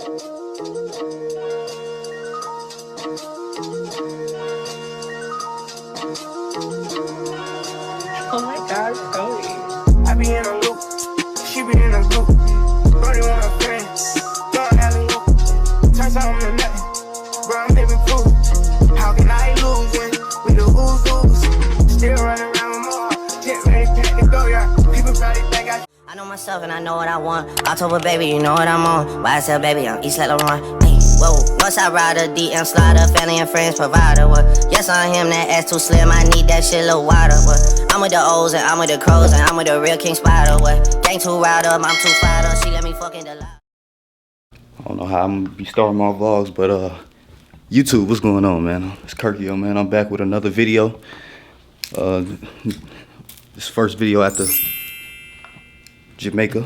Oh my God, Chloe. I be in a loop, she be in a group. Brody want a friend, don't alley loop. Turn something to nothing, bro, I'm living proof. How can I lose when we the ooze? Still running around with more, get ready, pack to go, yeah. People probably think I know myself and I know what I want. October, baby, you know what I'm on. YSL, baby, I'm East Lateral Run. Hey, whoa, Northside rider, DM slider, family and friends provider. What? Yes, I am that ass too slim. I need that shit a little wider. What? I'm with the O's and I'm with the crows and I'm with the real King Spider. What? Gang too riled up, I'm too fired up. She got me fucking the loud. I don't know how I'm gonna be starting my vlogs, but YouTube, what's going on, man? It's Kirkio, man. I'm back with another video. This first video after Jamaica,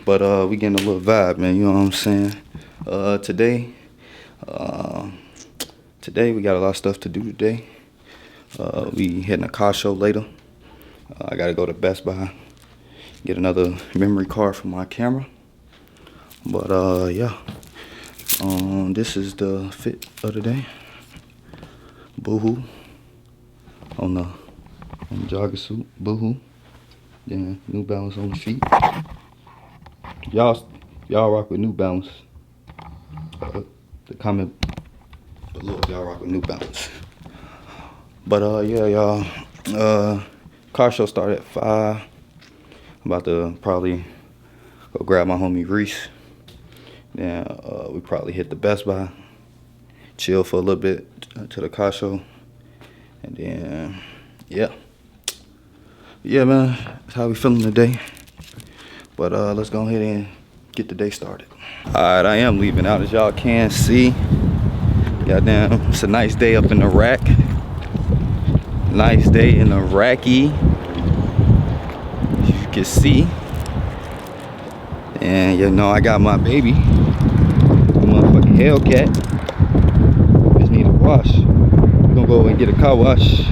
but we getting a little vibe, man. You know what I'm saying? Today we got a lot of stuff to do today. We hitting a car show later. I gotta go to Best Buy, get another memory card for my camera. But yeah, this is the fit of the day. Boohoo on the jogger suit. Boohoo. Then New Balance on the feet. Y'all rock with New Balance. The comment below if y'all rock with New Balance. But yeah, y'all. Car show started at 5. I'm about to probably go grab my homie Reese. Then we probably hit the Best Buy, chill for a little bit to the car show, and then yeah, man, that's how we feeling today. But let's go ahead and get the day started. All right, I am leaving out, as y'all can see. Goddamn, it's a nice day up in the rack. Nice day in the racky, as you can see. And you know, I got my baby, motherfucking Hellcat. Just need a wash. We're gonna go and get a car wash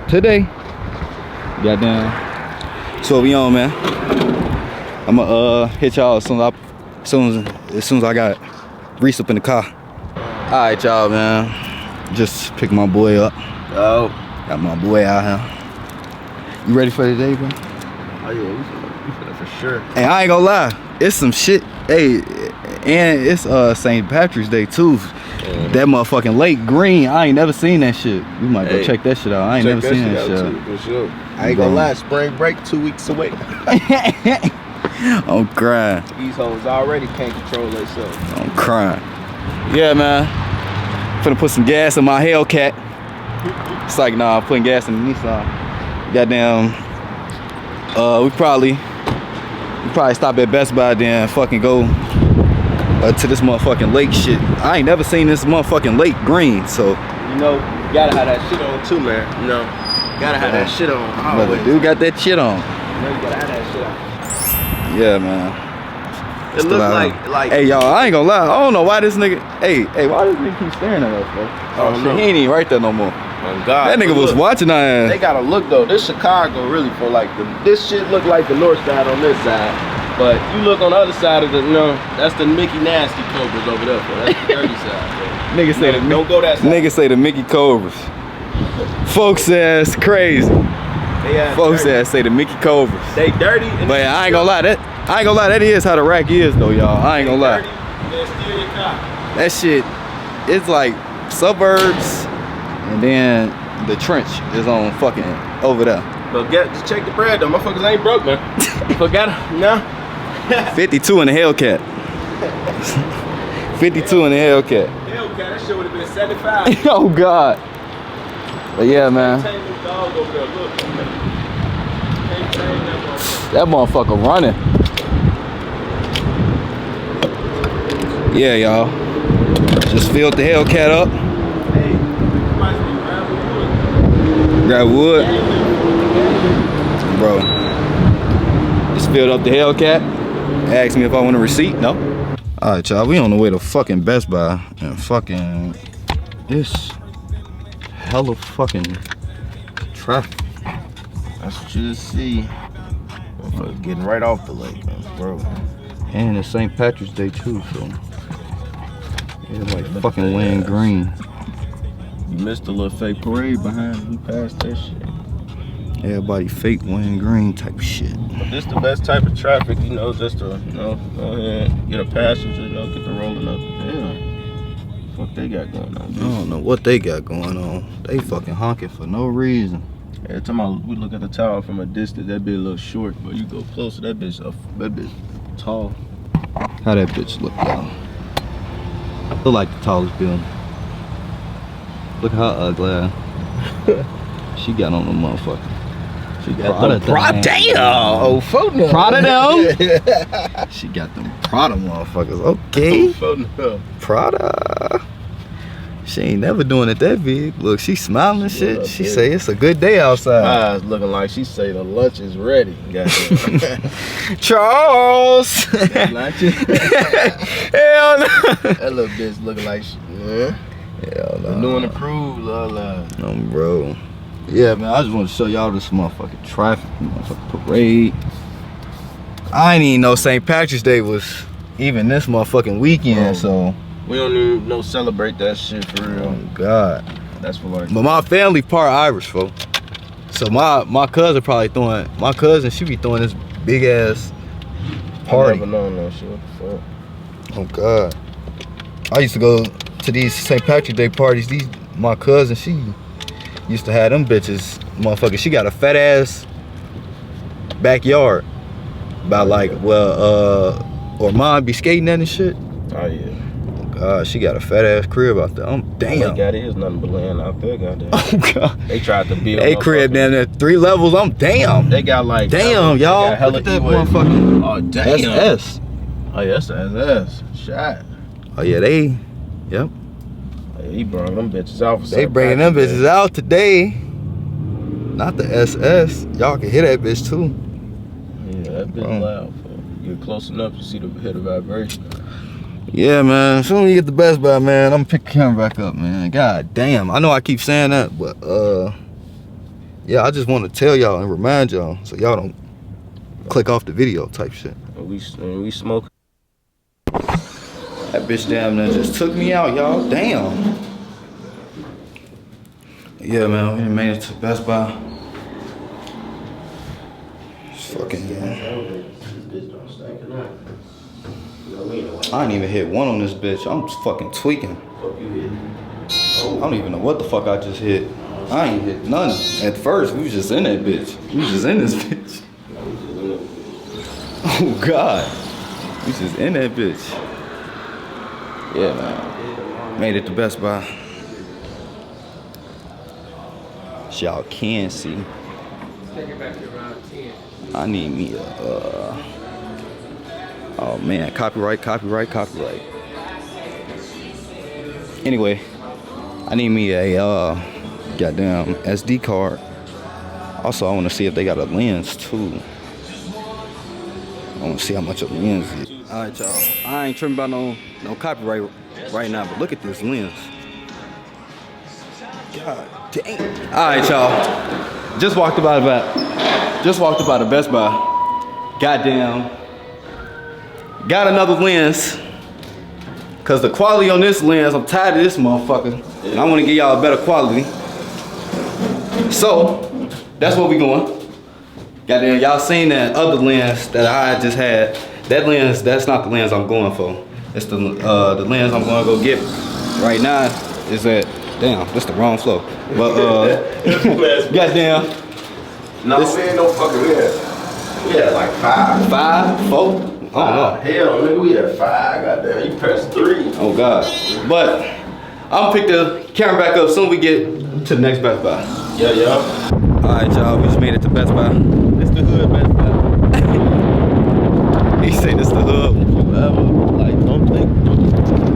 today. Goddamn. So we on, man. I'ma hit y'all as soon as I got Reese up in the car. All right, y'all, man. Just picked my boy up. Oh, Got my boy out here. You ready for the day, bro? oh yeah, we feel for sure. Hey, I ain't gonna lie, it's some shit. Hey, and it's St. Patrick's Day too. That motherfucking lake green, I ain't never seen that shit. We might go check that shit out. I ain't never seen that shit. Too, for sure. I ain't gonna lie, spring break 2 weeks away. I'm crying. These hoes already can't control themselves. I'm crying. Yeah, man. Finna put some gas in my Hellcat. It's like, nah, I'm putting gas in the Nissan. Goddamn. We probably stop at Best Buy, then fucking go to this motherfucking lake shit. I ain't never seen this motherfucking lake green, so. You know, you gotta have that shit on too, man. You know, gotta have that shit on. But dude got that shit on. You know, you gotta have that shit on. Yeah, man. It look like. Hey, y'all, I ain't gonna lie. I don't know why this nigga. Hey, why this nigga keep staring at us, bro? Oh shit, he ain't even right there no more. Oh God. That nigga was watching our ass. They gotta look though. This Chicago really for like this shit look like the north side on this side. But you look on the other side of the, that's the Mickey Nasty Cobras over there, bro. That's the dirty side, bro. Nigga say the don't go that side. Nigga say the Mickey Cobras. Folks says crazy. Folks says say the Mickey Cobras. They dirty. But I ain't gonna lie, that is how the rack is though, y'all. I ain't gonna lie. That shit, it's like suburbs, and then the trench is on fucking over there. But just check the bread though. Motherfuckers ain't broke, man. Forgot it? No. 52 in the Hellcat. 52 in the Hellcat. Hellcat, that shit would have been 75. Oh God. But yeah, man. That motherfucker running. Yeah, y'all. Just filled the Hellcat up. Grab wood. Bro. Just filled up the Hellcat. Asked me if I want a receipt. No. Alright, y'all. We on the way to fucking Best Buy. And fucking this hella fucking traffic. That's what you just see. Motherfuckers getting right off the lake, bro. And it's St. Patrick's Day too, so it's like fucking wearing green. You missed the little fake parade behind. We passed that shit. Everybody fake wearing green type shit. But this the best type of traffic, you know, just to, you know, go ahead, get a passenger, you know, get the rolling up. Damn. What they got going on? I don't know what they got going on. They fucking honking for no reason. Every time we look at the tower from a distance, that bitch a little short, but you go closer, that bitch tall. How that bitch look, y'all? Look like the tallest building. Look how ugly. She got on the motherfucker. She got the Prada. Damn! Oh, photo. Prada them? She got them Prada motherfuckers. Okay. Photo. Prada. She ain't never doing it that big. Look, she smiling and shit. She say it's a good day outside. Eyes looking like she say the lunch is ready. Goddamn. Charles. Lunch is Hell no. That little bitch looking like she, Hell no. doing the cruise, No, bro. Yeah, man, I just want to show y'all this motherfucking traffic, motherfucking parade. I ain't even know St. Patrick's Day was even this motherfucking weekend, so. We don't even no celebrate that shit for real. Oh, God. That's for like. But my family part Irish, folks. So my cousin probably my cousin, she be throwing this big ass party. I never known that shit. What the fuck? Oh, God. I used to go to these St. Patrick's Day parties. My cousin, she used to have them bitches, motherfucker. She got a fat ass backyard. About like, or mom be skating at and shit. Oh yeah. She got a fat ass crib out there. Damn. They got it. It's nothing but land out there, goddamn. Oh God. They tried to build. They crib down there 3 levels. Damn. They got like. Damn, y'all. Look at that motherfucker. Oh damn. SS. Oh yeah, that's the SS. Shot. Oh yeah, they. Yep. Yeah, he brought them bitches out. For They bringing them bitches out today. Not the SS. Y'all can hear that bitch too. Yeah, that bitch loud. You get close enough, you see the hit of vibration. Yeah, man. As soon as you get the Best Buy, man, I'm gonna pick the camera back up, man. God damn. I know I keep saying that, but yeah, I just want to tell y'all and remind y'all so y'all don't click off the video type shit. And we smoke. That bitch damn near just took me out, y'all. Damn. Yeah, man, we made it to Best Buy. It's fucking, I ain't even hit one on this bitch. I'm fucking tweaking. I don't even know what the fuck I just hit. I ain't hit none. At first, we was just in that bitch. We was just in this bitch. Oh God. We just in that bitch. Yeah, man. Made it to Best Buy. Y'all can see. I need me a, oh man, copyright. Anyway, I need me a goddamn SD card. Also, I want to see if they got a lens too. I want to see how much a lens is. All right, y'all. I ain't tripping about no copyright right now, but look at this lens. God dang. All right, y'all. Just walked about the Best Buy. Goddamn. Got another lens. Cause the quality on this lens, I'm tired of this motherfucker. And I want to give y'all a better quality. So, that's where we going. Goddamn, y'all seen that other lens that I just had. That lens, that's not the lens I'm going for. It's the lens I'm gonna go get right now is that, damn, that's the wrong flow. But goddamn. No, we ain't no fucking lens. We had like 5. 5, 4? Oh no. Hell, nigga, we had 5. Goddamn, you pressed 3. Oh God. But I'll pick the camera back up soon we get to the next Best Buy. Yeah. Alright, y'all, we just made it to Best Buy. It's the hood Best Buy. He said it's the hood. Whatever. Like, don't think.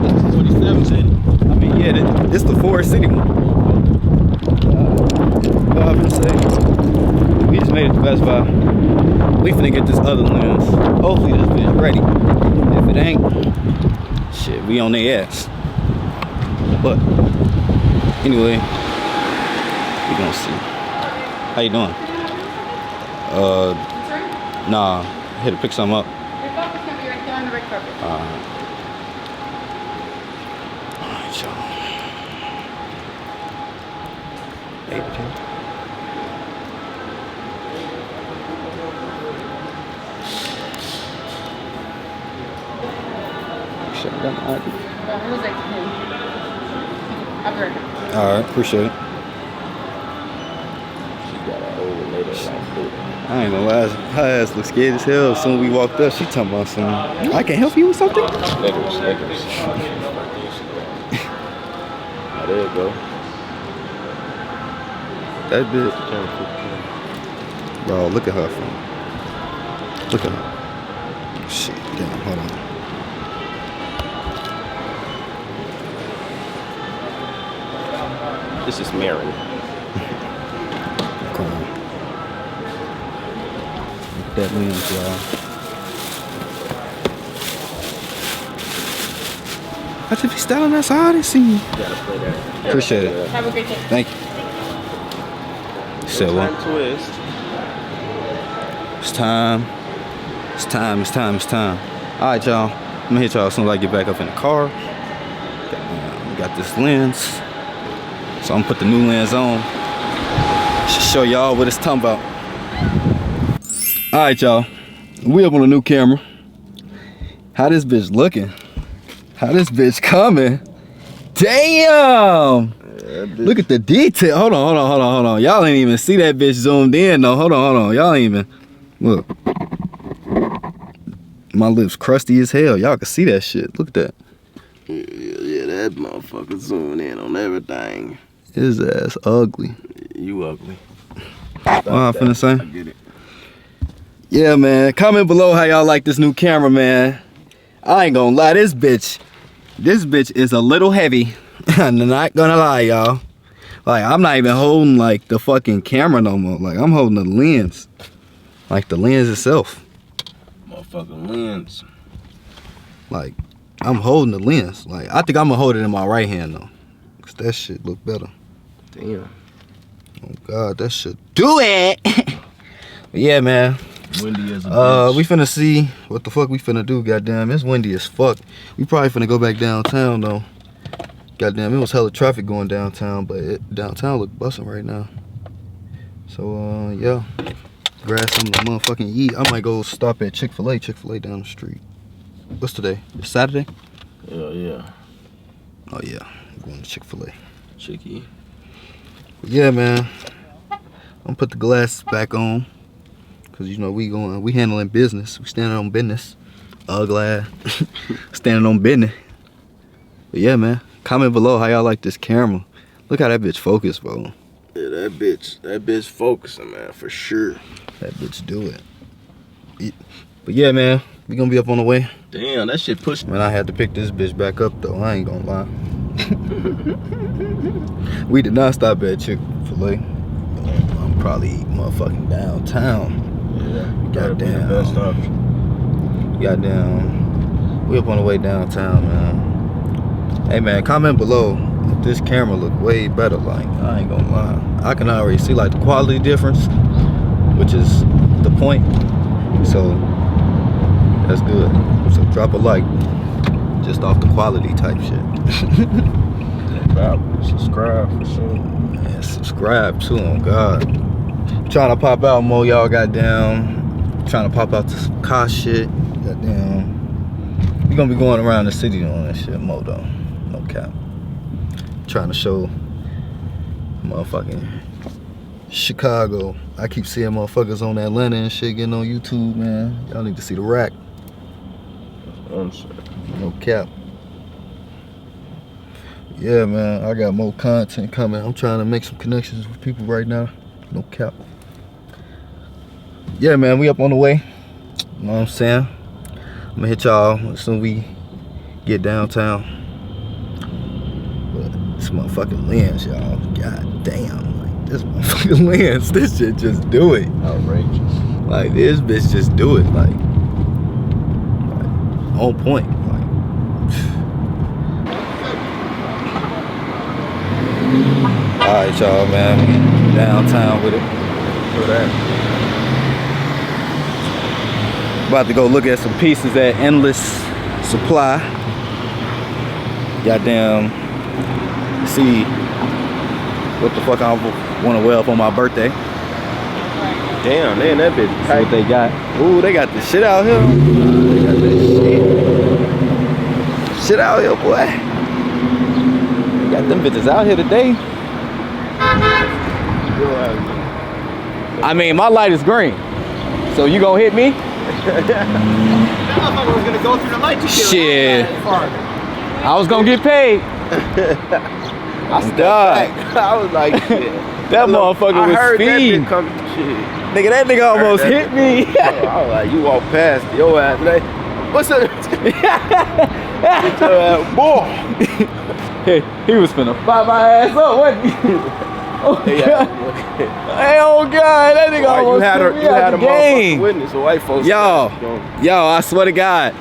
That's 27 city. I mean, yeah, this the Forest City one. What I was gonna say? We just made it to Best Buy. We finna get this other lens. Hopefully this bitch ready. If it ain't, shit, we on their ass. But anyway, we gonna see. How you doing? Nah, here to pick something up. Get on the red carpet. Alright, y'all. 18. Shut down the ID. It was like him. I'll be right back. Alright, appreciate it. She got an old lady like this. I ain't gonna lie, her ass looked scared as hell. As soon as we walked up, she talking about something. I can help you with something? Snickers. Oh, there you go. That bitch. Bro, look at her phone. Look at her. Shit, damn, hold on. This is Marin. Come on. Look at that lens, y'all. I just be standing outside and see you. You gotta play that. Appreciate it. Have a great day. Thank you. So what? Twist. It's time. It's time. It's time. It's time. All right, y'all. I'm gonna hit y'all as soon as I get back up in the car. Got this lens, so I'm gonna put the new lens on. Show y'all what it's talking about. All right, y'all. We up on a new camera. How this bitch looking? How this bitch coming? Damn! Look at the detail. Hold on. Y'all ain't even see that bitch zoomed in though. Hold on. Y'all ain't even look. My lips crusty as hell. Y'all can see that shit. Look at that. Yeah, that motherfucker zooming in on everything. His ass ugly. You ugly. What I'm finna say? I get it. Yeah, man. Comment below how y'all like this new camera, man. I ain't gonna lie, this bitch is a little heavy. I'm not gonna lie, y'all. Like, I'm not even holding like the fucking camera no more. Like, I'm holding the lens. Like the lens itself. Motherfucking lens. Like, I'm holding the lens. Like, I think I'm gonna hold it in my right hand though. Cause that shit look better. Damn. Oh God, that shit do it. But yeah, man. Windy as a bitch. We finna see what the fuck we finna do. Goddamn, it's windy as fuck. We probably finna go back downtown though. Goddamn, it was hella traffic going downtown, but downtown look busting right now. So yeah, grab something to motherfucking eat. I might go stop at Chick-fil-A down the street. What's today? It's Saturday? Yeah. Oh yeah, I'm going to Chick-fil-A. Chicky. But yeah, man, I'm gonna put the glasses back on. Cause you know we handling business. We standing on business. Glad standing on business. But yeah, man, comment below how y'all like this camera. Look how that bitch focus, bro. Yeah, that bitch focusing, man, for sure. That bitch do it. But yeah, man, we gonna be up on the way. Damn, that shit pushed. Man, I had to pick this bitch back up though. I ain't gonna lie. We did not stop at Chick-fil-A. I'm probably motherfucking downtown. Yeah, Goddamn. the best option. Goddamn. We up on the way downtown, man. Hey man, comment below if this camera look way better. Like, I ain't gonna lie, I can already see like the quality difference, which is the point. So that's good. So drop a like just off the quality type shit. Subscribe for sure. Man, subscribe too, on God. Trying to pop out more, y'all. Goddamn, trying to pop out this car shit. Goddamn, we gonna be going around the city on that shit more though. No cap. Trying to show motherfucking Chicago. I keep seeing motherfuckers on Atlanta and shit getting on YouTube, man. Y'all need to see the rack. No cap. Yeah, man, I got more content coming. I'm trying to make some connections with people right now. No cap. Yeah, man, we up on the way. You know what I'm saying? I'm gonna hit y'all as soon as we get downtown. But this motherfucking lens, y'all. God damn, like this motherfucking lens. This shit just do it. Outrageous. Like this bitch just do it. Like on point. Like. Alright, y'all, man. Downtown with it. Do that. About to go look at some pieces at Endless Supply. Goddamn, see what the fuck I want to wear for my birthday. Damn, man, that bitch See tight. what they got. Ooh, they got the shit out here. They got that shit. Shit out here, boy. They got them bitches out here today. I mean, my light is green. So you gonna hit me? That motherfucker was gonna go through the light to kill Shit. I was gonna get paid. I stepped back. I was like, shit. That motherfucker I was heard speeding. that bitch come. Shit. Nigga, that nigga almost that hit me. I was like, you walk past your ass today. What's up? Get your ass, boy. He was finna fire my ass up, wasn't he? Oh, God. Hey, oh God, that nigga almost You had took me a out the game. motherfucking witness, so white folks. Yo, I swear to God,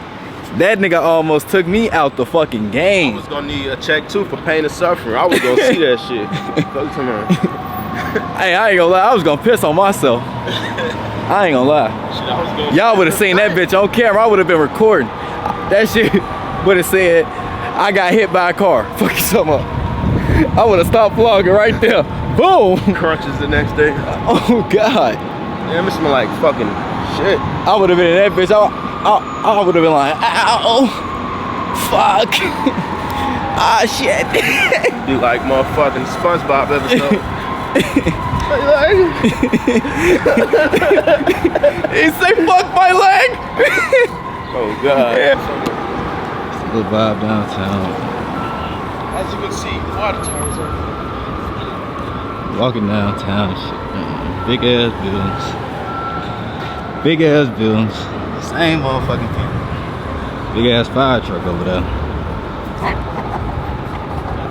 that nigga almost took me out the fucking I game. was gonna need a check too for pain and suffering. I was gonna see that shit. Fuck to me. Hey, I ain't gonna lie, I was gonna piss on myself. I ain't gonna lie. Y'all would have seen that bitch on camera. I would have been recording. That shit would have said, I got hit by a car. Fuck you something up. I would have stopped vlogging right there. Boom. Crunches the next day. Oh God. Damn, it smell like fucking shit. I would have been in that bitch. I would have been like, ow, fuck. Ah, shit. Be like motherfucking SpongeBob episode. He say, fuck my leg. Oh God. Good vibe downtown. As you can see, the water tower's over. Walking downtown, shit, man. Big ass buildings. Big ass buildings. Same motherfucking thing. Big ass fire truck over there.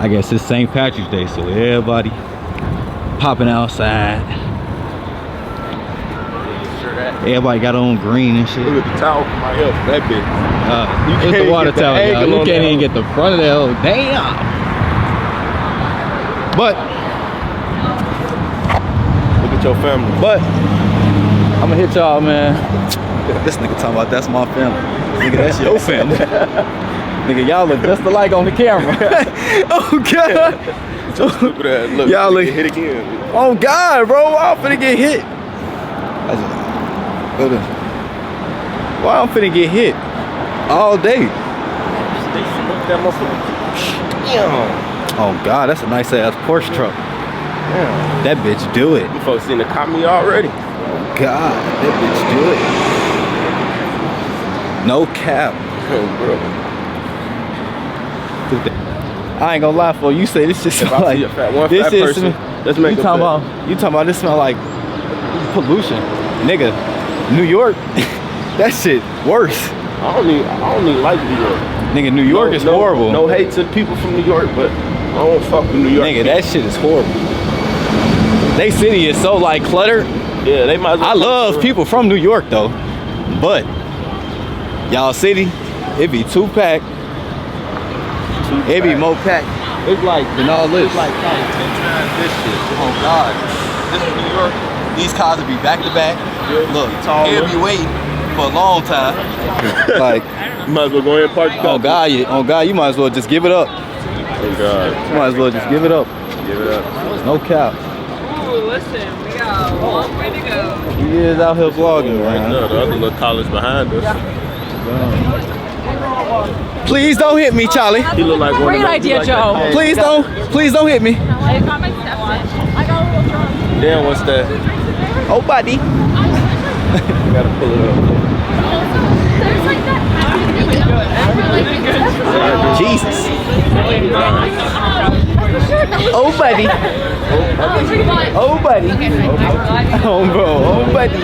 I guess it's St. Patrick's Day, so everybody popping outside. Everybody got on green and shit. Look at the tower from my hip. That bitch. It's the water tower, y'all. angle You on can't that even get the front of that hole. Damn. But Look at your family. But I'm gonna hit y'all, man. This nigga talking about that's my family. Nigga, that's your family. Nigga, y'all look just alike on the camera. Oh God. Look at that. Look, Y'all look get hit again. Oh God, bro. Why I'm finna get hit? Why I'm finna get hit all day? That motherfucker. Oh God, that's a nice ass Porsche truck. Damn. That bitch do it. You folks seen the copy already. God, that bitch do it. No cap. Oh, bro. I ain't gonna lie for you. Say this shit smell If I like see a fat this person, let's make you a talking bet. about? You talking about this smell like pollution, nigga? New York, that shit worse. I don't even like New York. Nigga, New York is horrible. No hate to people from New York, but I don't fuck with New York. Nigga, that shit is horrible. They city is so like cluttered. Yeah, they might as well. I love people from New York though, but y'all city, it be too packed. It be more packed. It's like than all this. It's like 10 times this shit. Oh God, this is New York. These cars will be back to back. Look, it'll be waiting for a long time. Like, You might as well go ahead and park your car. oh God, you might as well just give it up. Oh God. You might as well just give it up. Give it up. No cap. Ooh, listen, we got a long way to go. He is out here vlogging, Right man. now, the other little college behind us. Please don't hit me, Charlie. He look like one Great of those- idea, like Joe. that- Please don't hit me. I got my stepson. I got a little drunk. Damn, what's that? Oh, buddy. I gotta pull it up. There's like that. Jesus. Oh, buddy. Oh, buddy. Oh, bro. Oh, buddy.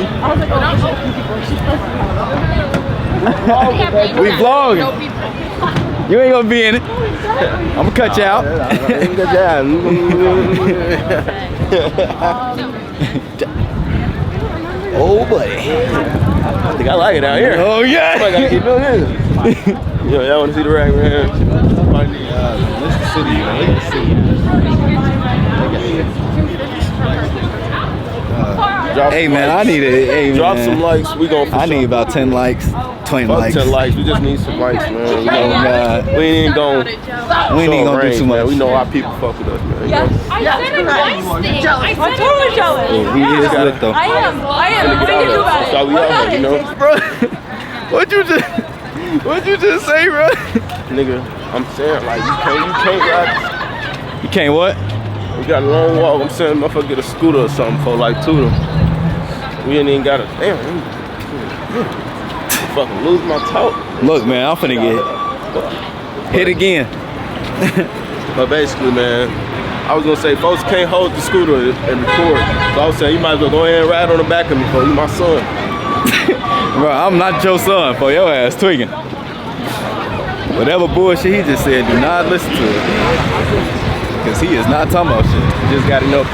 We vlogging. You ain't gonna be in it. I'm gonna cut you out. Oh, buddy. I think I like it out here. Oh, yeah. I gotta keep doing this. Yo, y'all wanna see the rack, man? Drop Hey some man, I likes. need it. Hey, Drop man. some likes. We gon' I need about 10 likes, 20 fuck likes. 10 likes. We just need some likes, man. You know, God. we ain't gonna We ain't even gonna do too man. much. We know our people fuck with us, man. You know? I said a nice thing. I said I'm totally jealous. He is lit though. I am. Get out What do you do here. about That's why it? we out here, you know? Bro, what'd you just say, bro? Nigga, I'm saying, like, you can't ride. You can't what? We got a long walk. I'm saying, motherfucker, get a scooter or something for like 2 of them. We ain't even got a, damn. Fucking lose my talk. Look, man, I'm finna get hit again. But basically, man, I was gonna say, folks can't hold the scooter and record. So I was saying, you might as well go ahead and ride on the back of me, for you my son. Bro, I'm not your son for your ass tweaking. Whatever bullshit he just said, do not listen to it. Cause he is not talking about shit. You just gotta know.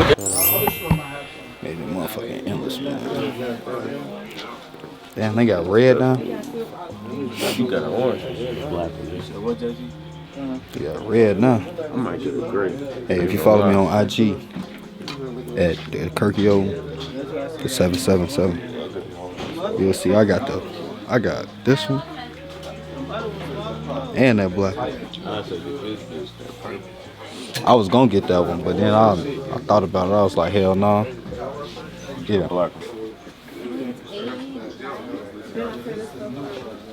Made the motherfucking endless, man. Damn, they got red now. You got an orange. What, JG? They got red now. I might get a gray. Hey, if you follow me on IG at Kirkio the 777, you'll see I got this one and that black one. I was gonna get that one, but then I thought about it. I was like, hell no. Yeah. Black.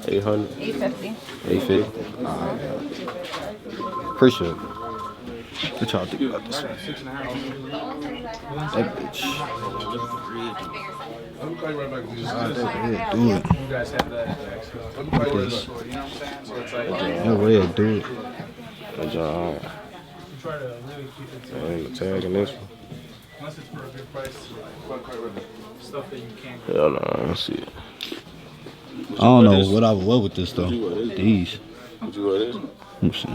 800. 850. 850. Alright. Appreciate it. What y'all think about this one? That bitch. That red, do it. Look at this. That red, do it. Good job. I ain't tagging this one. Unless it's for a good price, stuff that you can't. Hell no, I don't see it. I don't know what I would wear with this though. These. Would you wear this? Let me see.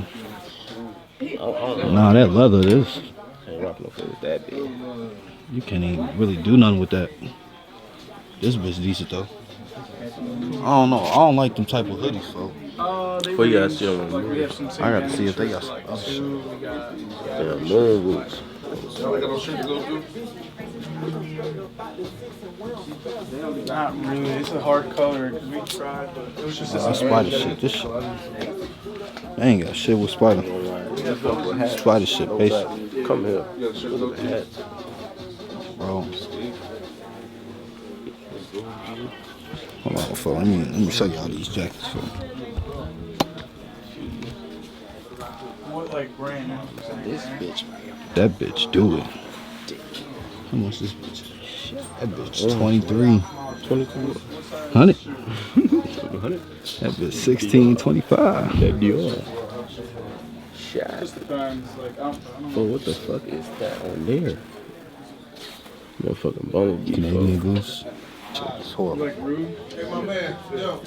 Nah, that leather, this. Can't rock no face that big. You can't even really do nothing with that. This bitch decent though. I don't know. I don't like them type of hoodies, so. What you got still on? Like we have some I gotta see if they got some other shit. we got Damn, moon boots. not really. It's a hard color because we tried, but it was just That's spider shit. This shit. They ain't got shit with spider. Spider shit, basically. Come here. Look at the hats. Bro. Hold on, for let me show y'all these jackets. For. what like brand now. This bitch. That bitch do it. How much this bitch? Shit, that bitch 23. 100. That bitch 16.25. That Dior. Shit. Just depends. Like I don't know. Oh, what the fuck is that on there? Motherfucking bumblebee. Canadian fuck. Goose. It's horrible. Like rude. Hey, my man, yo,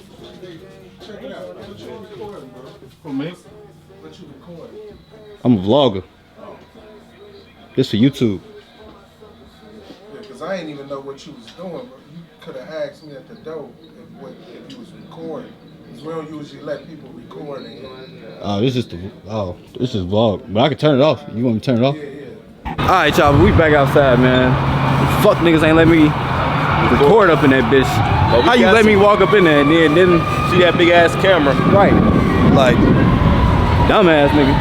check it out. What you recording, bro? For me. What you recording? I'm a vlogger. This for YouTube. Yeah, because I didn't even know what you was doing, bro. You could have asked me at the door if you was recording. Because we don't usually let people record in here. This is vlog. But I can turn it off. You want me to turn it off? Yeah, yeah. Alright, y'all, we back outside, man. Fuck niggas ain't let me record up in that bitch. But we How you got let me some- walk up in there and then See that big ass camera? right. Like dumbass nigga.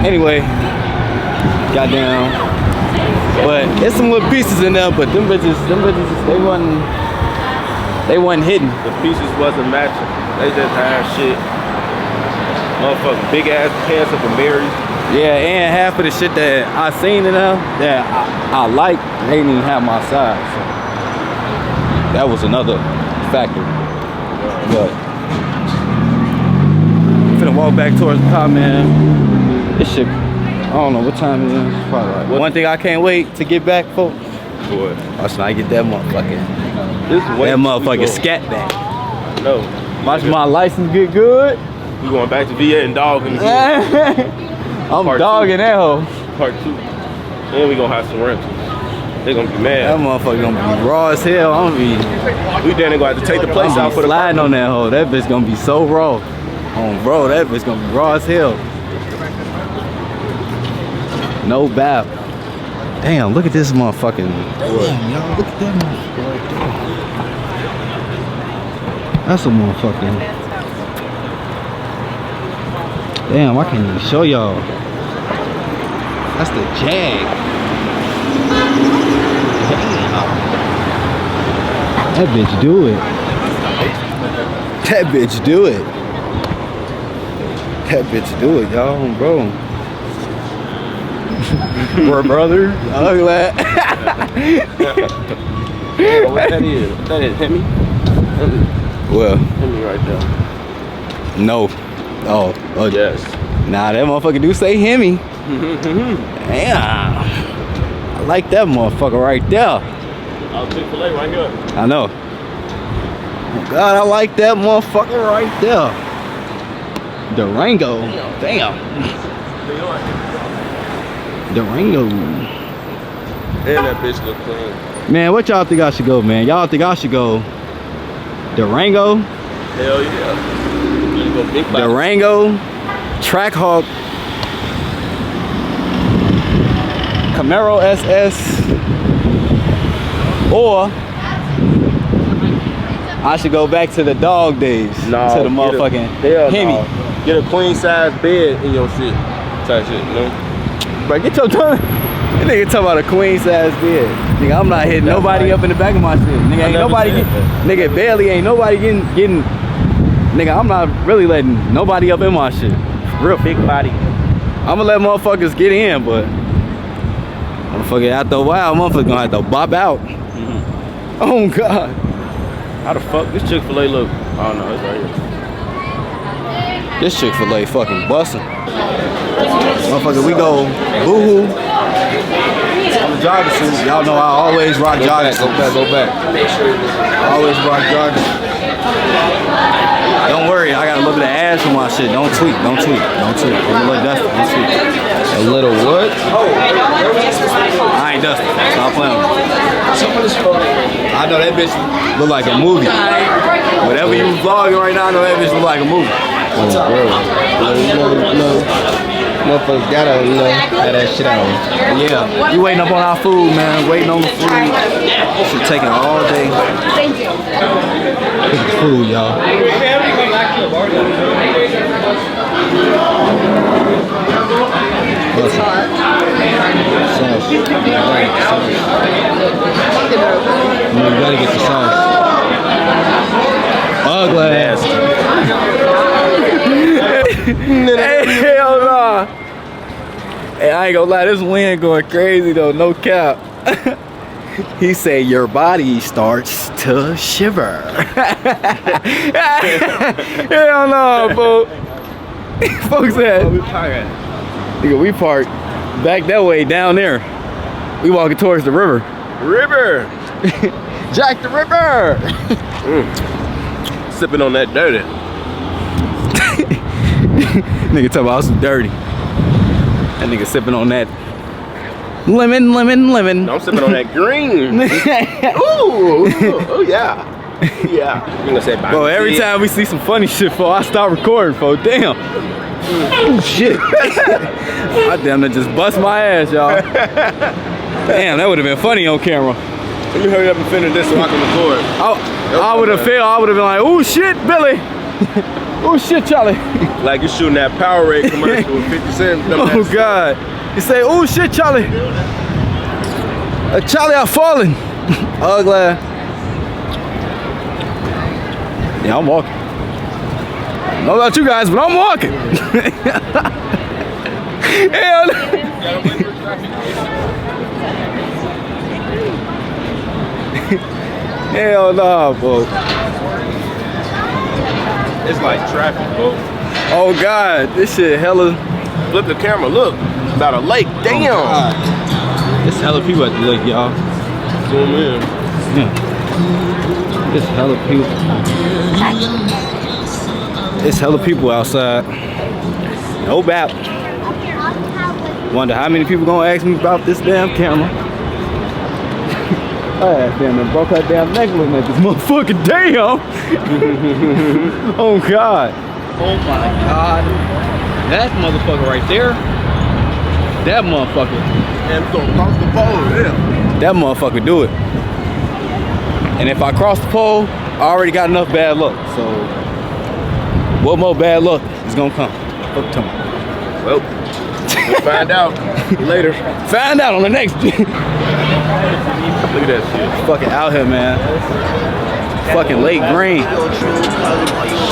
Anyway, goddamn. But there's some little pieces in there, but them bitches, they wasn't hidden. The pieces wasn't matching. They just had shit. Motherfucking big ass pants up in Mary's. Yeah, and half of the shit that I seen in there that I like, they didn't even have my size. So that was another factor. But I'm finna walk back towards the car, man. This shit, I don't know what time it is. It's probably like one thing I can't wait to get back, folks. Boy. Watch when I get that motherfucking This is way that motherfucking we scat back. No. Watch my license get good. We going back to VA and dogging again. I'm Part dogging that hoe. Part 2. And we gonna have some rentals. They gonna be That mad. motherfucker gonna be raw as hell. I'm gonna be We then gonna have to take the place out for the sliding on that hoe. That bitch gonna be so raw. Bro, that bitch gonna be raw as hell. No bap. Damn, look at this motherfucking. Damn, y'all, look at that motherfucker right there. That's a motherfucking. Damn, I can't even show y'all. That's the Jag. Damn. That bitch do it. That bitch do it. That bitch do it, y'all, bro. Bro, brother. I'm glad. What that is? That is Hemi? Well, Hemi right there. no. Oh, Yes. nah, that motherfucker do say Hemi. Damn. I like that motherfucker right there. Oh, Chick-fil-A right here. I know. Oh God, I like that motherfucker right there. Durango. Damn. Durango. And that bitch look clean. Man, what y'all think I should go, man? Y'all think I should go Durango? Hell yeah. You go big body. Durango, Trackhawk, Camaro SS, or I should go back to the dog days, No, to the motherfucking hell Hemi. no. Get a queen size bed in your shit. Type shit, you know? Bro, get your tongue. That nigga talking about a queen size bed. Nigga, I'm not hitting nobody up in the back of my shit. Nigga, ain't nobody nigga, barely ain't nobody getting. Nigga, I'm not really letting nobody up in my shit. Real big body. I'ma let motherfuckers get in, but motherfucker after a while, motherfucker gonna have to bop out. Oh God. How the fuck this Chick-fil-A look? Oh no, it's right here. This Chick-fil-A fucking bustin'. Motherfucker, we go boohoo. I'm a jogging suit. Y'all know I always rock jogging suits. Go back. I always rock jogging. Don't worry, I got a little bit of ass on my shit. Don't tweet. Don't tweet. Don't tweet. I'm a little dusty. Don't tweet. A little what? I ain't dusty. Stop playing with me. I know that bitch look like a movie. Whatever you vlogging right now, I know that bitch look like a movie. Motherfuckers gotta, have that shit out. Yeah, you waiting up on our food, man. Waiting on the food. Shit taking all day. Thank you. Look at the food, y'all. Sauce. You gotta get the sauce. Ugly ass. Hey, hell nah. Hey, I ain't gonna lie, this wind going crazy though, no cap. He said your body starts to shiver. Hell no, bro. Folks said, nigga, we parked back that way down there. We walking towards the river. River. Jack the River. Sipping on that dirty. Nigga talking about some dirty. That nigga sipping on that lemon. No, I'm sipping on that green. Ooh, oh yeah. Yeah. You gonna say Bro, every time we see some funny shit, fo, I stop recording, fo. Damn. Oh shit. I damn near just bust my ass, y'all. Damn, that would have been funny on camera. Let me hurry up and finish this so I can record. I would have been like, oh shit, Billy. Oh shit, Charlie. Like you shooting that Powerade commercial with 50 Cent. Oh God. You say, oh shit, Charlie. Charlie, I'm falling. Ugly. Yeah, I'm walking. I don't know about you guys, but I'm walking. Hell no. Hell no, bro. It's like traffic, bro. Oh God, this shit hella. Flip the camera, look. It's about a lake. Damn. Oh, it's hella people at the lake, y'all. Zoom in. Yeah. It's hella people. It's hella people outside. No bap. Wonder how many people gonna ask me about this damn camera. I damn near broke her damn neck looking at this motherfucking damn. Oh God. Oh my God. That motherfucker right there. That motherfucker. And it's gonna cross the pole. Yeah. That motherfucker do it. And if I cross the pole, I already got enough bad luck. So what more bad luck is gonna come? Fuck to me. Well, we'll find out later. Find out on the next. Look at that shit. Fucking out here, man. Fucking late green.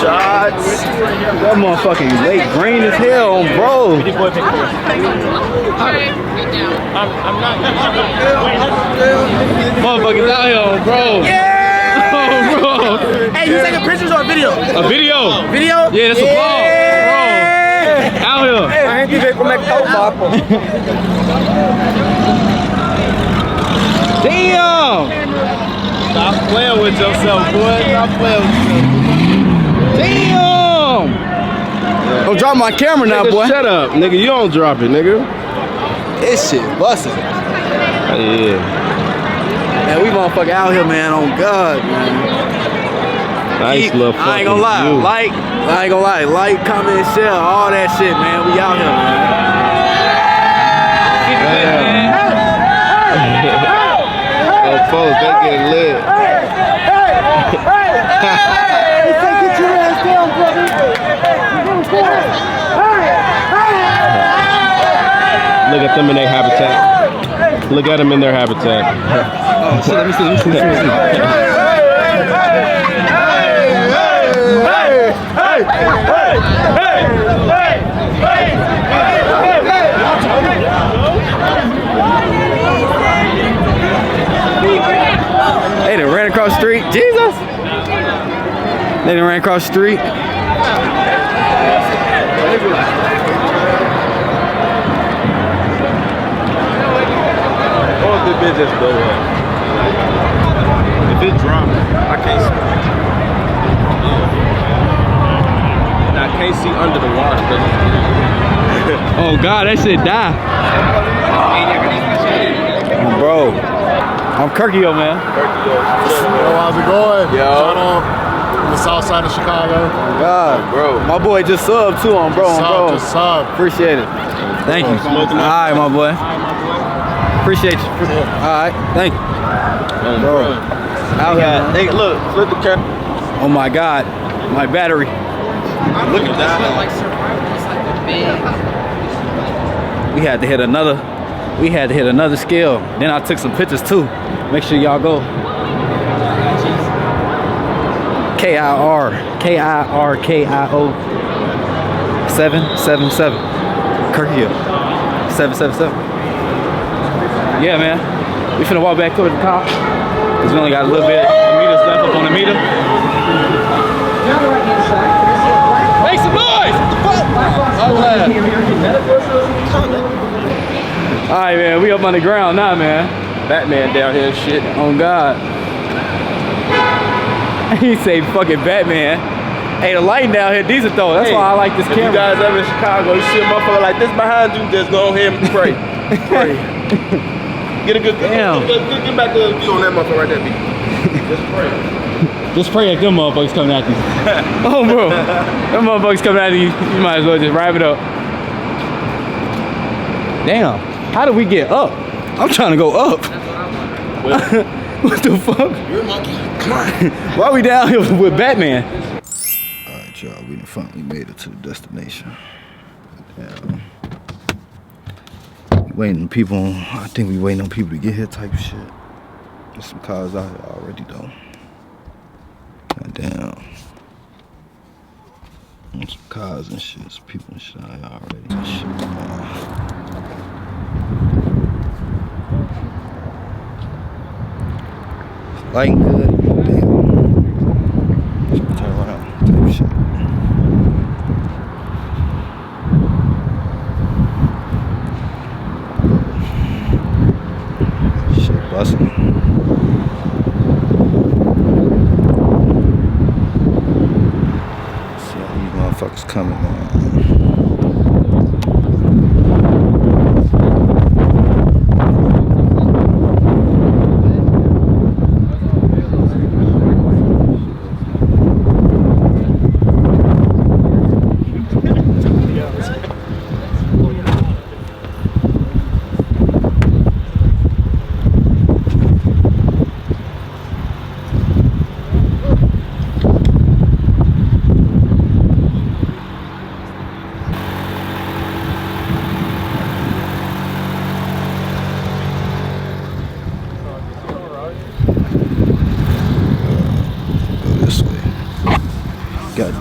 Shots. That motherfucking late green as hell on bro. Motherfuckers out here on bro. Yeah! Oh, bro. Hey, you taking pictures or video? A video. Video? Yeah, that's a vlog. Bro. Out here. A gente veio como é que tá o papo. Damn! Stop playing with yourself, boy. Stop playing with yourself. Damn! Don't drop my camera now, Nigga, boy. shut up, nigga. You don't drop it, nigga. This shit busting. Yeah. Man, we motherfucking out here, man. On God, man. Nice little fucking I ain't gonna lie. view. I ain't gonna lie. Like, comment, and share, all that shit, man. We out here, man. Oh, folks, they get lit. Look at them in their habitat. Look at them in their habitat. Oh, shit, let me see. They done ran across the street. Jesus! They done ran across the street. Or if the bitch just blow up. If it drop, I can't see. And I can't see under the water. Oh God, that shit die. Bro, I'm Kirkio, man. Yo, how's it going? Yo. Shout out from the south side of Chicago. God, Bro. my boy just subbed too on bro. Just sub. Appreciate it. Thank you. Smoking All right, my boy. Appreciate you. All right, thank you. Bro. Out here, man. Hey, look, flip the camera. Oh my God, my battery. Look at that. We had to hit another. We had to hit another scale. Then I took some pictures too. Make sure y'all go. KIRKIO 777. Kirkio 777. Yeah, man. We finna walk back towards the car. Cause we only got a little bit of meters left up on the meter. Make some noise! All right, man. We up on the ground now, man. Batman down here and shit. Oh God. He say fucking Batman. Hey, the lighting down here decent though. That's why I like this if camera. you guys ever in Chicago, you see a motherfucker like this behind you, just go ahead and pray. Pray. Get a good, Damn. get back the view on that motherfucker right there, B. Just pray. Just pray that them motherfuckers coming at you. Oh, bro. Them motherfuckers coming at you. You might as well just wrap it up. Damn. How did we get up? I'm trying to go up. What the fuck? You're a monkey. Come on. Why we down here with Batman? All right, y'all. We done finally made it to the destination. Yeah. Waiting on people. I think we waiting on people to get here type of shit. There's some cars out here already though. Goddamn. There's some cars and shit. Some people and shit out here already and shit. Lighting good. Damn. Turn around. Type shit. Shit busting. See all these motherfuckers coming, man.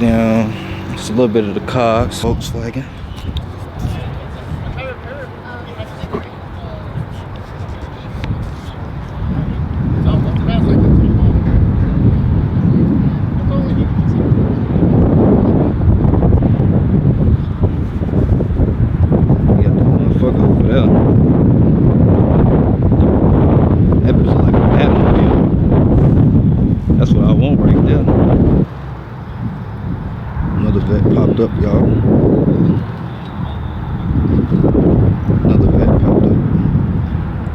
down. It's a little bit of the cogs. Volkswagen. Up, y'all. Another vet popped up.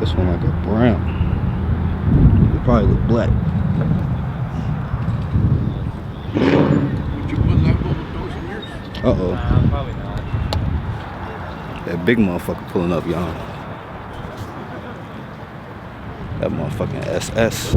This one like a brown. It probably look black. Uh-oh. Probably not. That big motherfucker pulling up, y'all. That motherfucking SS.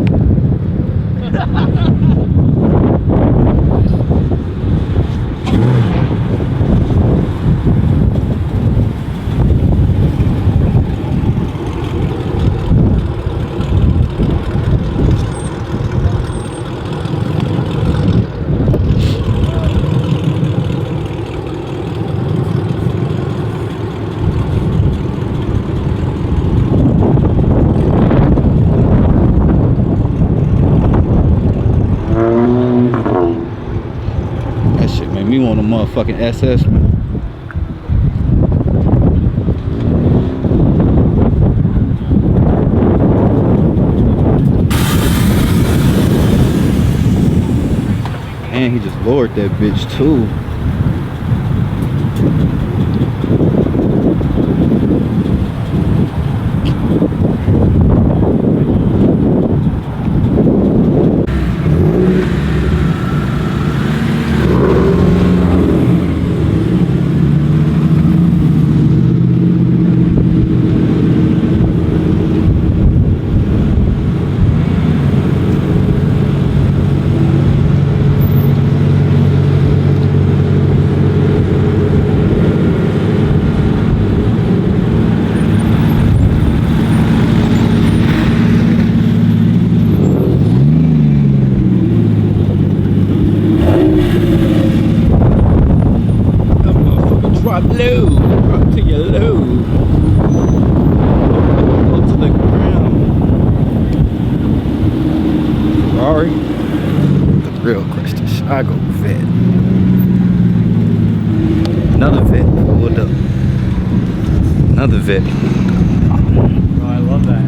Me want a motherfucking SS, man. And he just lowered that bitch too. Drop low, drop to your low, go to the ground. Ferrari, the real Christian Chicago vet. Another vet pulled up. Another vet. Oh, I love that.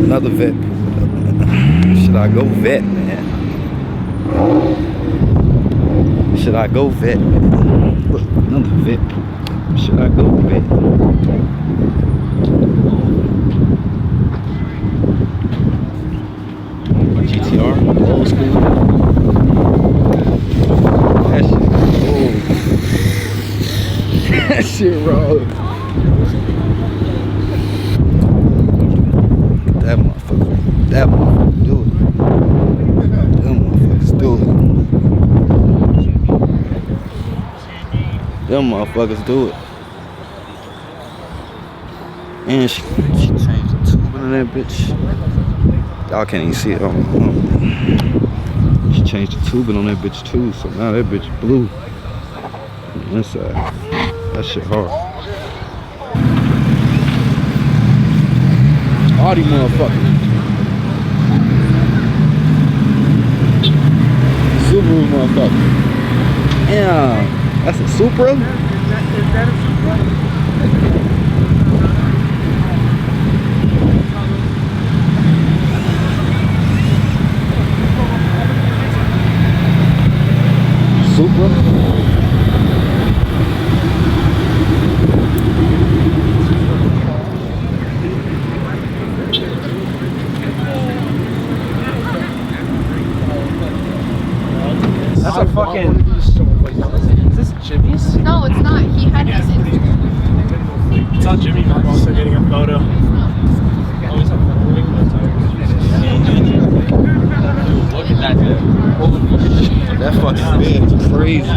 Another vet pulled up. Should I go vet, man? Should I go vet, man? Look, another vet. Should I go vet? GTR, old school. That shit old. That shit raw. That motherfucker do it. Them motherfuckers do it. Them motherfuckers do it. And she changed the tubing on that bitch. Y'all can't even see it. She changed the tubing on that bitch too, so now that bitch blue on the inside. That shit hard. All these motherfuckers. Subaru motherfucker. Damn, that's a Supra? Is that a Supra? Supra? That's a fucking. Is this Jimmy's? No, it's not. He had his Instagram. It's not Jimmy. I'm also getting a photo. Look at that dude. That fucking bed is crazy.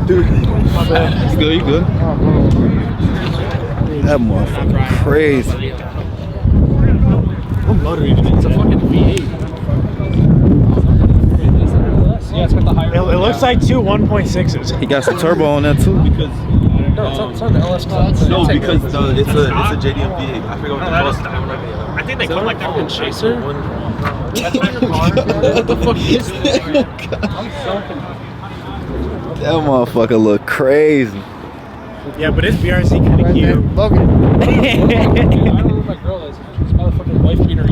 Dude, you good? You good? That motherfucker crazy. motor even is. It's a fucking V8. Yeah, it's got the higher. It looks like two 1.6s. He got some turbo on that too. No, it's on the LS class. No, because it's a JDM V8. I forgot what the fuck. I think they call like that in Chaser. What the fuck is that? That motherfucker look crazy. Yeah, but it's BRC kind of cute. Logan. I don't know who my girl is. It's motherfucking wife beater.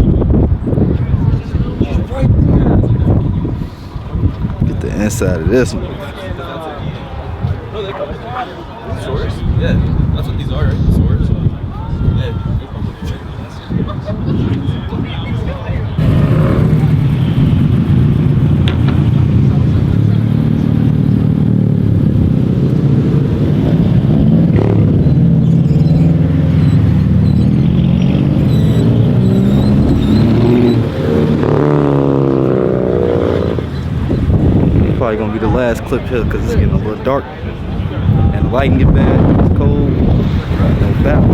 Get the inside of this one. Swords? Yeah, that's what these are, right? Swords. Yeah. Probably gonna be the last clip here because it's getting a little dark and the lighting get bad. It's cold. No battle.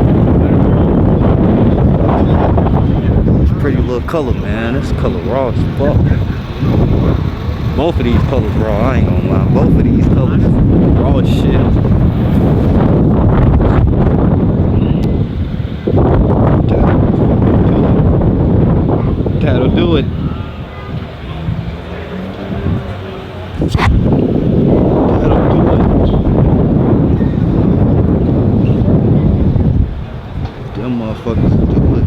It's a pretty little color, man. This color raw as fuck. Both of these colors raw. I ain't gonna lie. Both of these colors raw as shit. That'll do it. Them motherfuckers do it.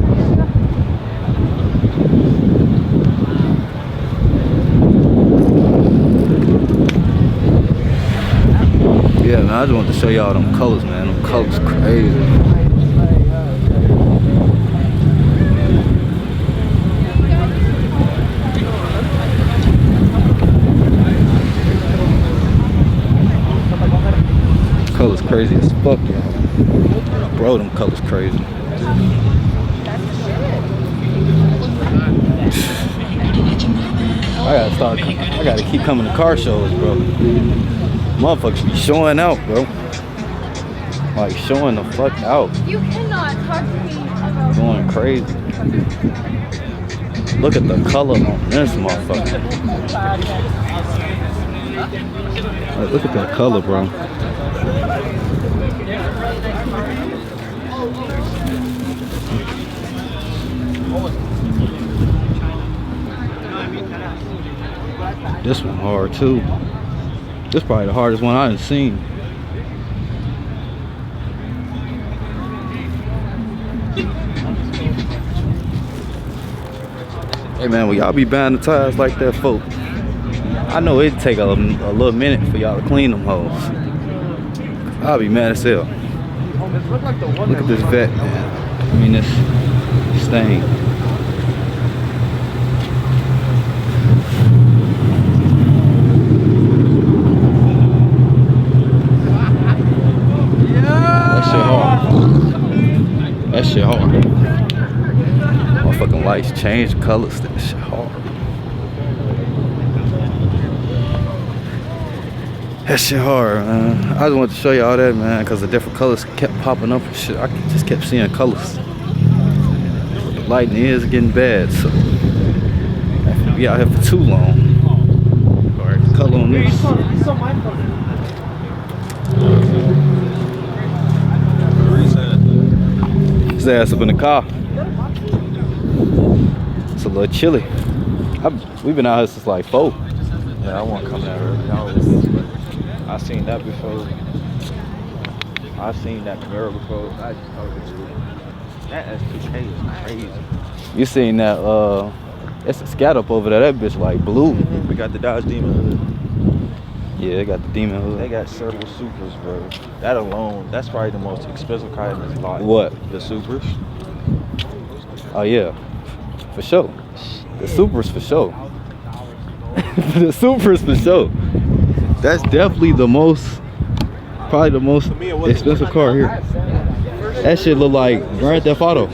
Yeah, man, I just wanted to show y'all them colors, man. Them colors crazy. Colors crazy as fuck, y'all. Bro, them colors crazy. I gotta keep coming to car shows, bro. Motherfuckers be showing out, bro. Like showing the fuck out. You cannot talk to me about Going crazy. Look at the color on this motherfucker. Like, look at that color, bro. This one hard too. This probably the hardest one I've seen. Hey man, will y'all be buying the tires like that, folks? I know it'd take a little minute for y'all to clean them hoes. I'll be mad as hell. Look at this vet, man. I mean this stain. That shit hard. Motherfucking lights change colors. That shit hard. That shit hard, man. I just wanted to show you all that, man, because the different colors kept popping up and shit. I just kept seeing colors. The lighting is getting bad, so I have to be out here for too long. Alright, color on this. His ass up in the car. It's a little chilly. We've been out here since like 4. Yeah, I want to come out early. I seen that before. I seen that Camaro before. I just thought it was that S2K is crazy. You seen that? It's a scat up over there. That bitch like blue. We got the Dodge Demon hood. Yeah, they got the Demon hood. They got several Supras, bro. That alone, that's probably the most expensive car in this lot. What? The Supras. Oh yeah, for sure. The Supras for sure. The Supras for sure. That's definitely the most, probably the most expensive car here. That shit look like Grand Theft Auto.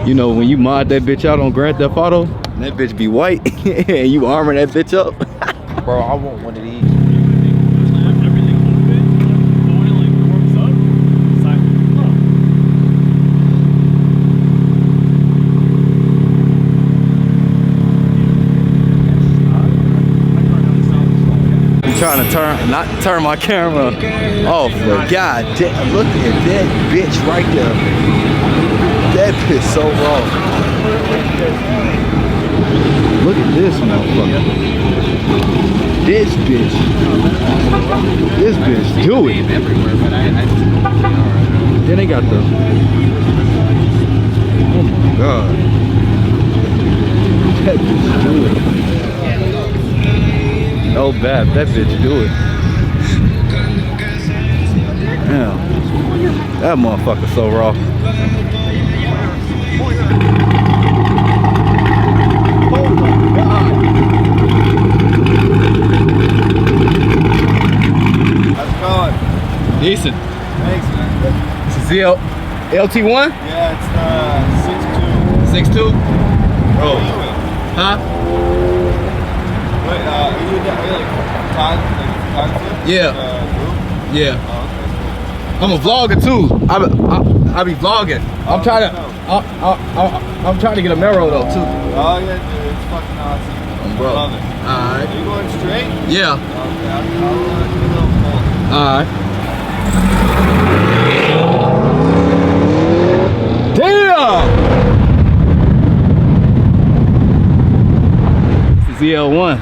You know when you mod that bitch out on Grand Theft Auto, that bitch be white and you armor that bitch up. Bro, I want one of these. trying to not turn my camera off, but god damn, look at that bitch right there. That bitch so raw. Look at this motherfucker. This bitch do it. Then they got the, oh my god, that bitch do it. No bad, that bitch do it. Damn, that motherfucker so raw. Oh my god. How's it going? Decent. Thanks, man. This is LT1? Yeah, it's 6'2". 6'2"? Oh. Huh? Wait, are you like photography? Yeah. Group? Yeah. Oh, okay. I'm a vlogger too. I be vlogging. I'm trying to get a Mero though too. Oh yeah, dude, it's fucking awesome. Bro. Love it. Alright. Are you going straight? Yeah. Okay, I'll do a little pull. Alright. Damn! This is EL1.